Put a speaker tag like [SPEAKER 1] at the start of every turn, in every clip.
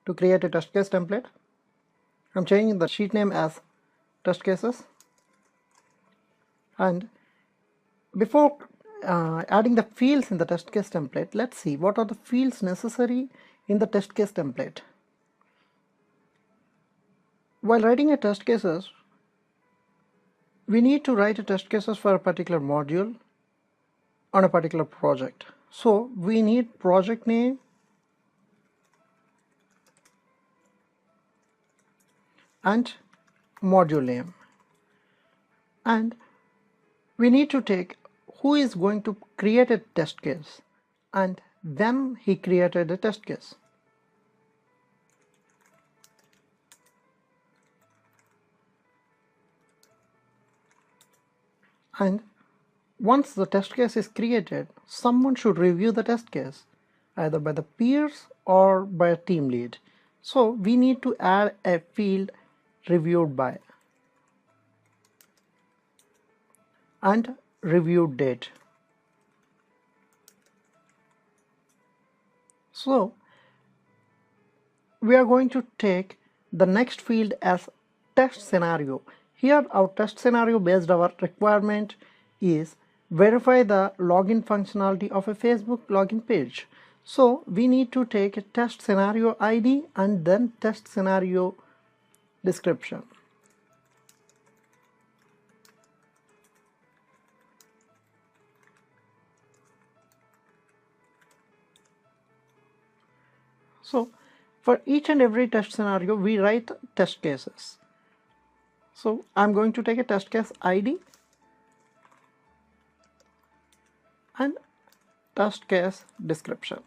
[SPEAKER 1] to create a test case template. I'm changing the sheet name as test cases, and before adding the fields in the test case template, let's see what are the fields necessary in the test case template. While writing a test cases, we need to write a test cases for a particular module on a particular project. So we need project name and module name, and we need to take who is going to create a test case and when he created a test case. And once the test case is created, someone should review the test case, either by the peers or by a team lead. So we need to add a field reviewed by and reviewed date. So we are going to take the next field as test scenario. Here our test scenario based our requirement is verify the login functionality of a Facebook login page. So we need to take a test scenario ID and then test scenario description. So for each and every test scenario we write test cases. So I'm going to take a test case ID and test case description.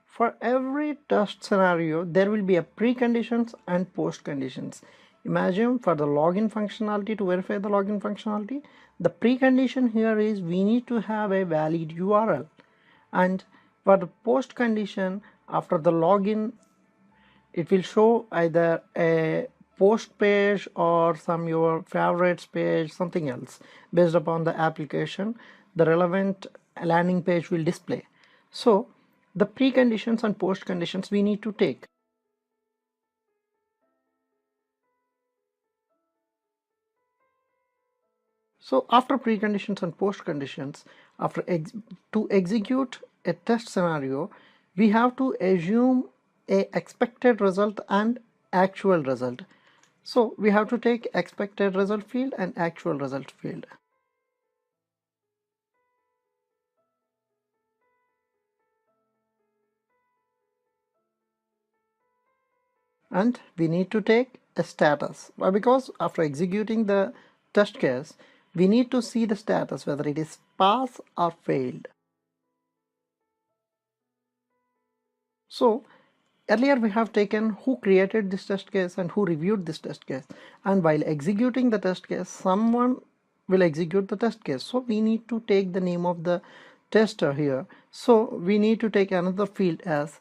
[SPEAKER 1] For every test scenario, there will be a preconditions and post conditions. Imagine for the login functionality, to verify the login functionality, the precondition here is we need to have a valid URL. And for the post condition, after the login, it will show either a post page or some your favorites page, something else. Based upon the application, the relevant landing page will display. So the preconditions and post conditions we need to take. So after preconditions and post conditions, to execute a test scenario, we have to assume a expected result and actual result. So we have to take expected result field and actual result field. And we need to take a status. Why? Because after executing the test case, we need to see the status whether it is pass or failed. So earlier we have taken who created this test case and who reviewed this test case, and while executing the test case, someone will execute the test case. So we need to take the name of the tester here. So we need to take another field as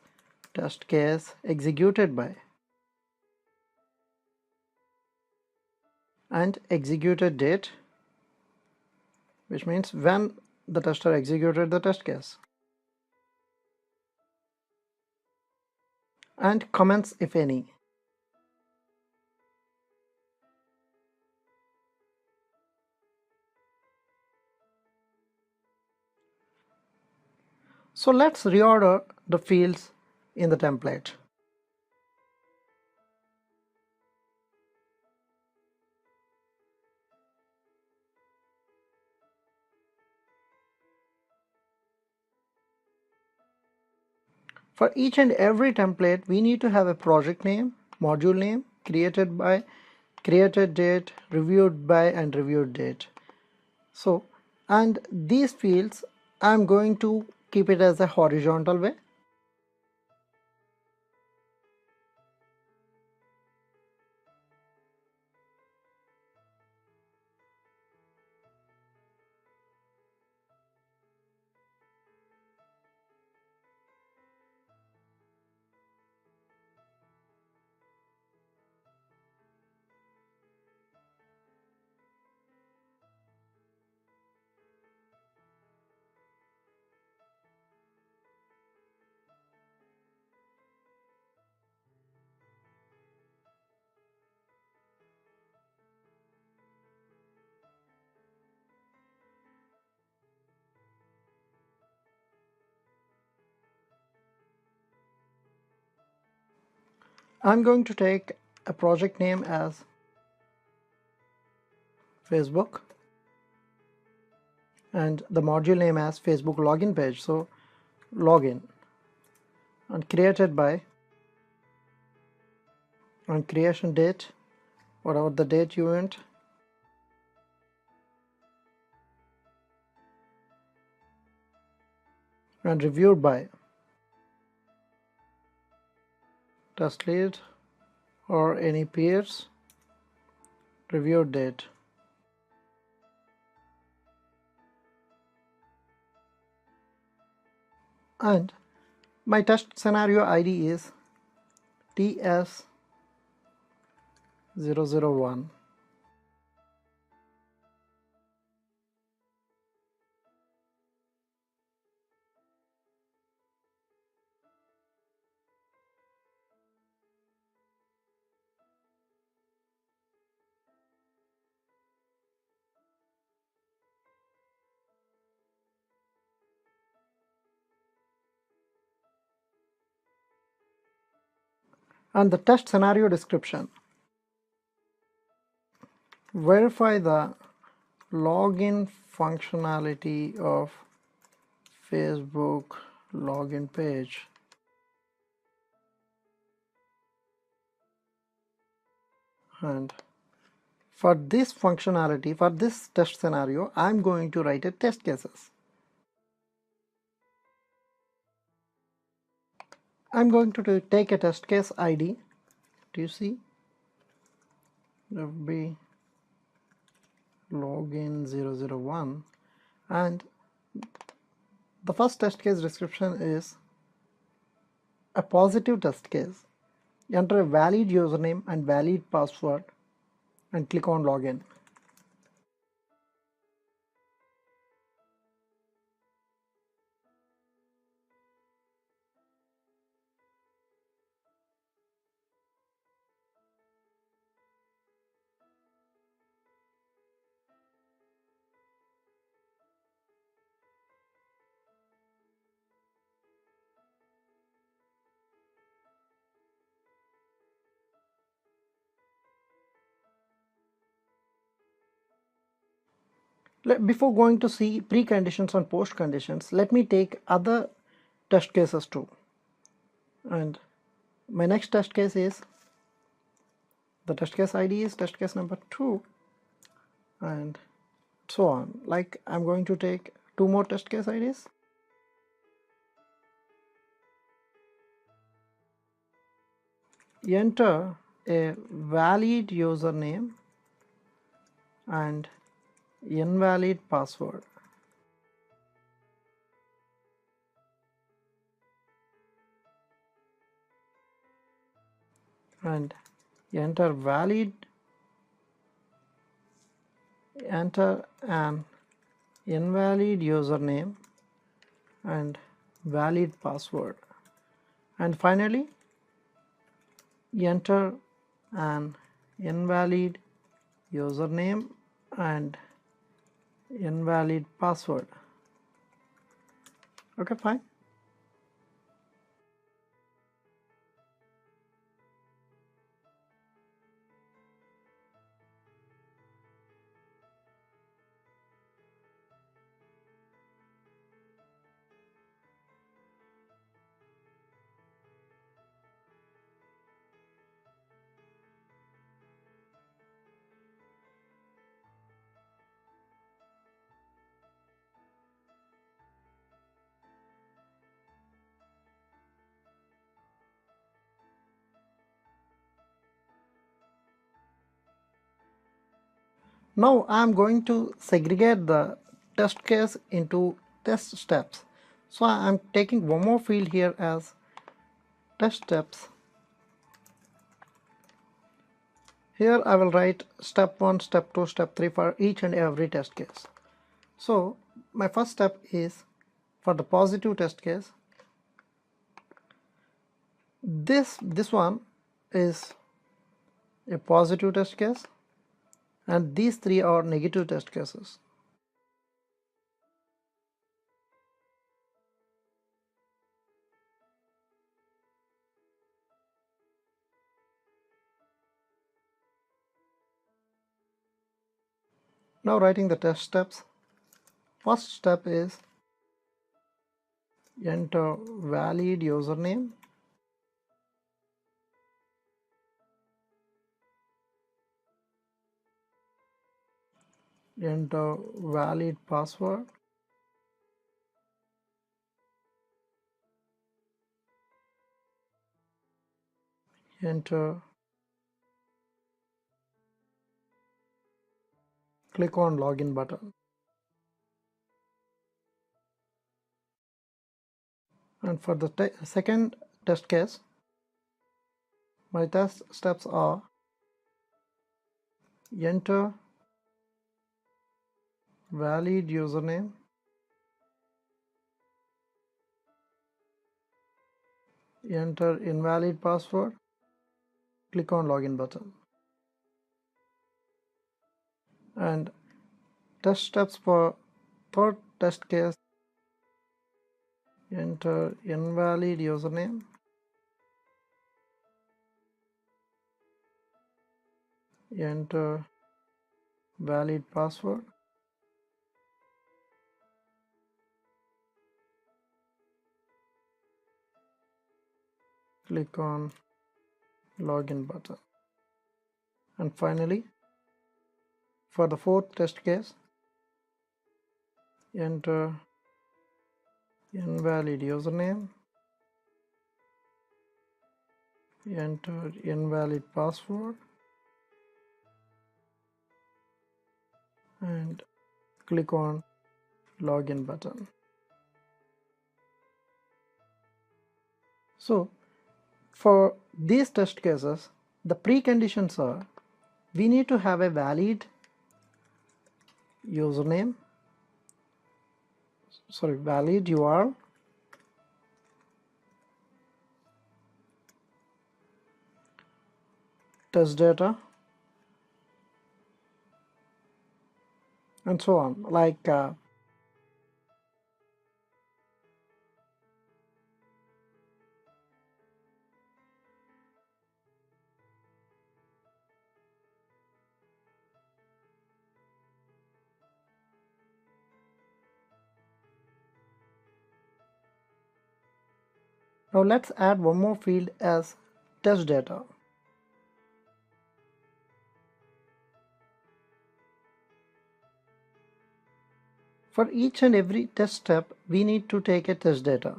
[SPEAKER 1] test case executed by and executed date, which means when the tester executed the test case, and comments if any. So let's reorder the fields in the template. For each and every template, we need to have a project name, module name, created by, created date, reviewed by, and reviewed date. So, and these fields, I'm going to keep it as a horizontal way. I'm going to take a project name as Facebook and the module name as Facebook login page. So login and created by and creation date, whatever the date you want, and reviewed by test lead or any peers, review date. And my test scenario ID is TS001. And the test scenario description. Verify the login functionality of Facebook login page. And for this functionality, for this test scenario, I'm going to write a test cases. I'm going to take a test case ID. Do you see? There will be login 001, and the first test case description is a positive test case. Enter a valid username and valid password and click on login. Before going to see preconditions and post conditions, let me take other test cases too. And my next test case is, the test case ID is test case number 2, and so on. Like, I'm going to take 2 more test case IDs. Enter a valid username and invalid password. And enter an invalid username and valid password. And finally, enter an invalid username and invalid password. Okay, fine. Now I'm going to segregate the test case into test steps. So I'm taking one more field here as test steps. Here I will write step 1, step 2, step 3 for each and every test case. So my first step is for the positive test case. This one is a positive test case, and these 3 are negative test cases. Now writing the test steps. First step is enter valid username, enter valid password, enter, click on login button. And for the second test case, my test steps are enter valid username, enter invalid password, click on login button. And test steps for third test case, enter invalid username, enter valid password, click on login button. And finally, for the fourth test case, enter invalid username, enter invalid password, and click on login button. So for these test cases, the preconditions are we need to have a valid username, valid URL, test data, and so on. Now let's add one more field as test data. For each and every test step, we need to take a test data.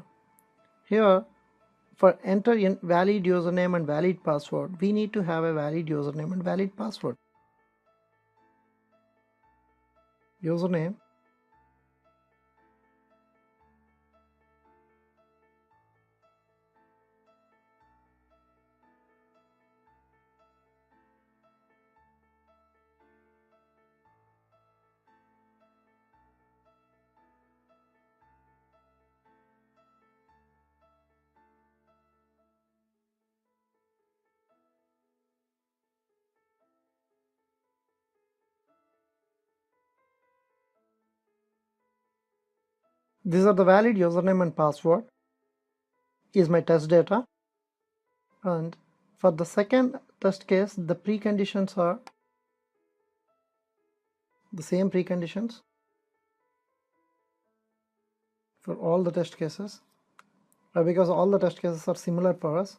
[SPEAKER 1] Here, for enter in valid username and valid password, we need to have a valid username and valid password. Username, these are the valid username and password is my test data. And for the second test case, the preconditions are the same preconditions for all the test cases, because all the test cases are similar for us.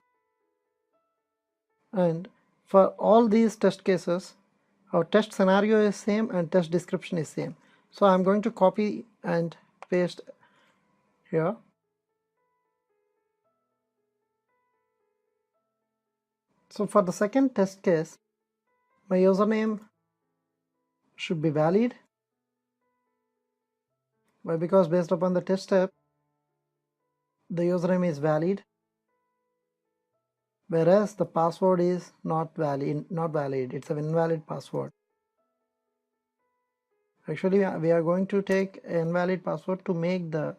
[SPEAKER 1] And for all these test cases, our test scenario is same and test description is same. So I'm going to copy and paste here. So for the second test case, my username should be valid, because based upon the test step, the username is valid, whereas the password is not valid. It's an invalid password. Actually, we are going to take an invalid password to make the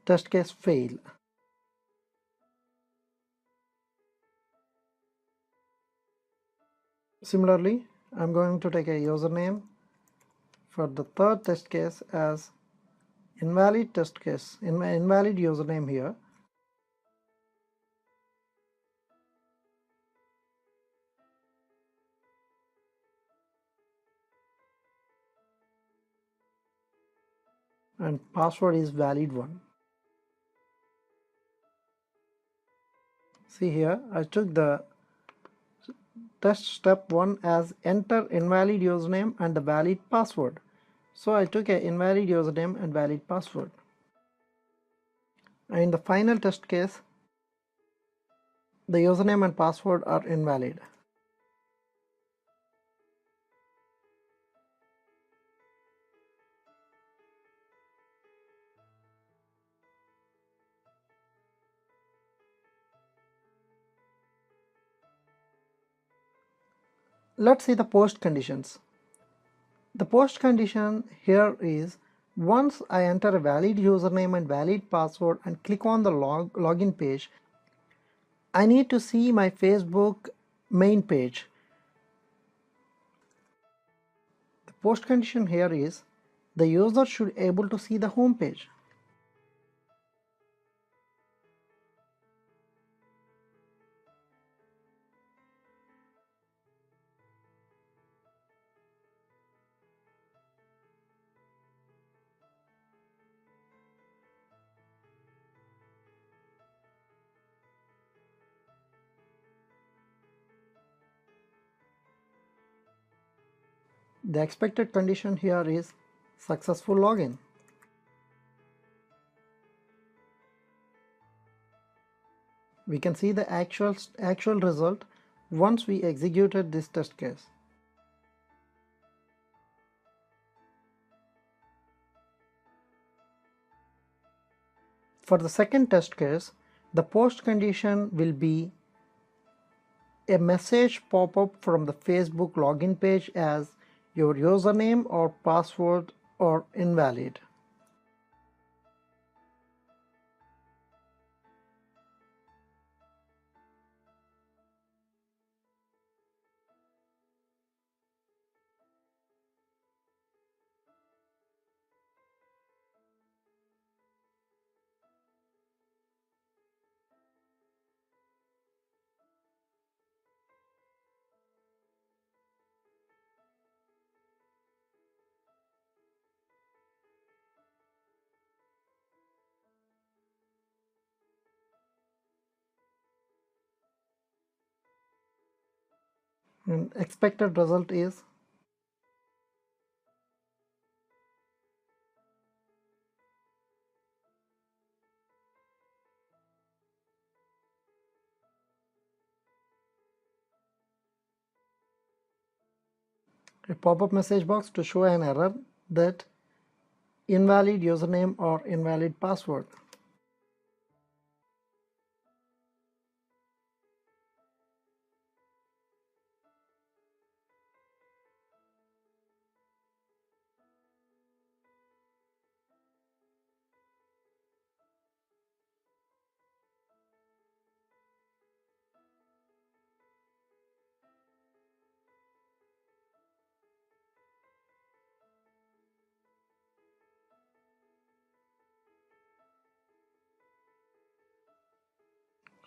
[SPEAKER 1] test case fail. Similarly, I'm going to take a username for the third test case as invalid test case, invalid username here. and password is valid one. See here, I took the test step 1 as enter invalid username and the valid password. So I took an invalid username and valid password. And in the final test case, the username and password are invalid. Let's see the post conditions. The post condition here is once I enter a valid username and valid password and click on the login page, I need to see my Facebook main page. The post condition here is the user should able to see the home page. The expected condition here is successful login. We can see the actual result once we executed this test case. For the second test case, the post condition will be a message pop-up from the Facebook login page as your username or password are invalid. And expected result is a pop-up message box to show an error that invalid username or invalid password.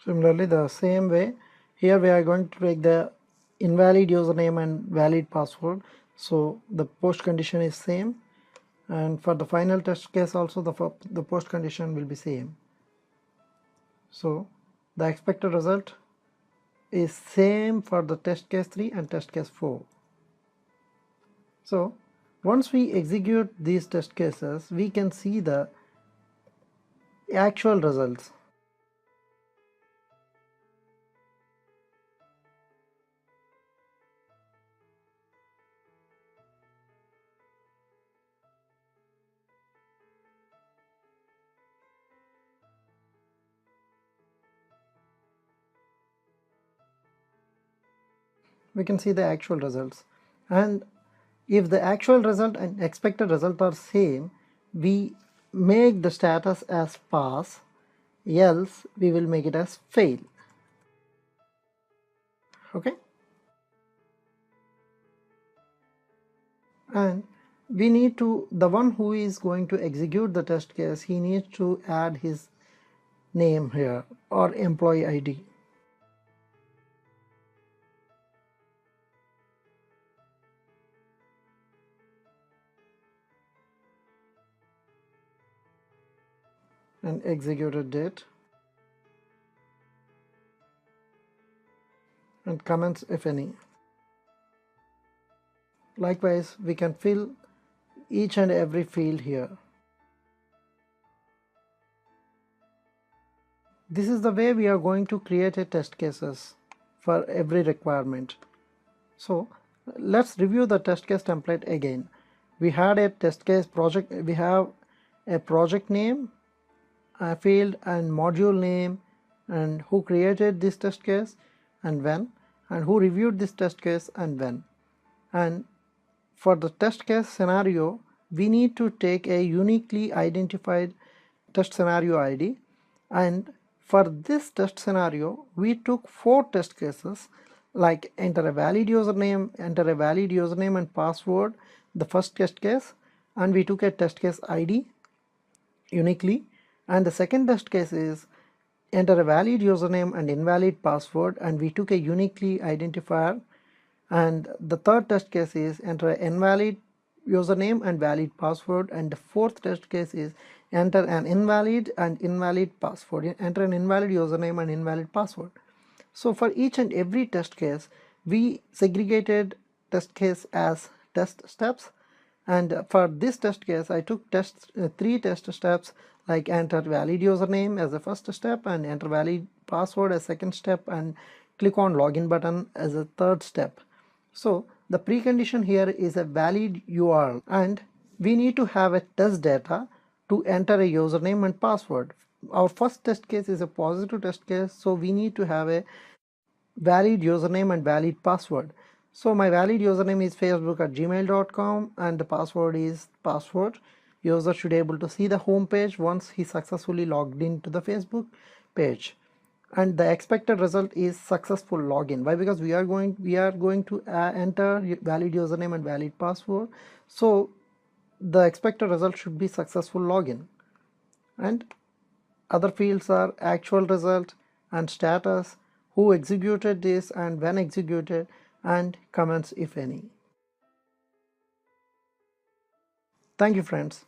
[SPEAKER 1] Similarly, the same way, here we are going to take the invalid username and valid password. So the post condition is same, and for the final test case also the post condition will be same. So the expected result is same for the test case 3 and test case 4. So once we execute these test cases, we can see the actual results. We can see the actual results, and if the actual result and expected result are same, we make the status as pass, else we will make it as fail. Okay, and we need to, the one who is going to execute the test case, he needs to add his name here or employee ID. and executed date, and comments if any. Likewise, we can fill each and every field here. This is the way we are going to create a test cases for every requirement. So let's review the test case template again. We had a test case project, we have a project name, a field and module name, and who created this test case and when, and who reviewed this test case and when. And for the test case scenario, we need to take a uniquely identified test scenario ID, and for this test scenario we took 4 test cases, like enter a valid username and password, the first test case, and we took a test case ID uniquely, and the second test case is enter a valid username and invalid password, and we took a uniquely identifier, and the third test case is enter an invalid username and valid password, and the fourth test case is enter an invalid password, enter an invalid username and invalid password. So for each and every test case we segregated test case as test steps, and for this test case I took 3 test steps, like enter valid username as the first step and enter valid password as second step and click on login button as a third step. So the precondition here is a valid URL, and we need to have a test data to enter a username and password. Our first test case is a positive test case, so we need to have a valid username and valid password. So my valid username is facebook@gmail.com and the password is password. User should be able to see the home page once he successfully logged into the Facebook page, and the expected result is successful login. Why? Because we are going to enter valid username and valid password, so the expected result should be successful login. And other fields are actual result and status, who executed this and when executed, and comments if any. Thank you, friends.